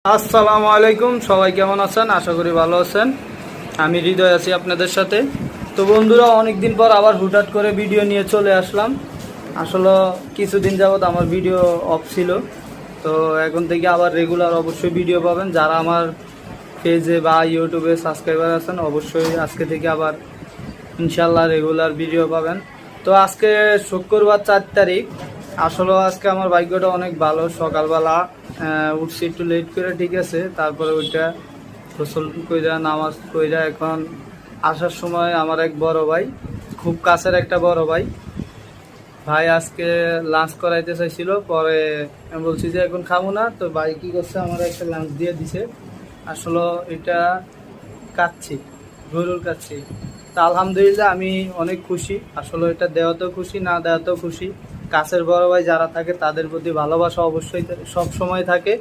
আসসালামু আলাইকুম, সবাই কেমন আছেন? আশা করি ভালো আছেন। আমি হৃদয় আছি আপনাদের সাথে। তো বন্ধুরা, অনেকদিন পর আবার হুটহাট করে ভিডিও নিয়ে চলে আসলাম। আসলে কিছুদিন যাবত আমার ভিডিও অফ ছিল, তো এখন থেকে আবার রেগুলার অবশ্যই ভিডিও পাবেন। যারা আমার পেজে বা ইউটিউবে সাবস্ক্রাইবার আছেন, অবশ্যই আজকে থেকে আবার ইনশাল্লাহ রেগুলার ভিডিও পাবেন। তো আজকে শুক্রবার 4 তারিখ। আসলে আজকে আমার ভাগ্যটা অনেক ভালো। সকালবেলা উঠছি একটু লেট করে, ঠিক আছে, তারপরে ওইটা গোসল কইরা নামাজ কইরা এখন আসার সময় আমার এক বড় ভাই, খুব কাছের একটা বড় ভাই ভাই আজকে লাঞ্চ করাইতে চাইছিল। পরে আমি বলছি যে এখন খাবো না, তো ভাই কি করছে, আমার একটা লাঞ্চ দিয়ে দিছে। আসলে এটা কাচ্ছি, গরুর কাচ্ছি। তা আলহামদুলিল্লাহ আমি অনেক খুশি। আসলে এটা দেওয়াতেও খুশি, না দেওয়াতেও খুশি। কাছের বড় ভাই যারা থাকে তাদের প্রতি ভালোবাসা অবশ্যই সব সময় থাকে।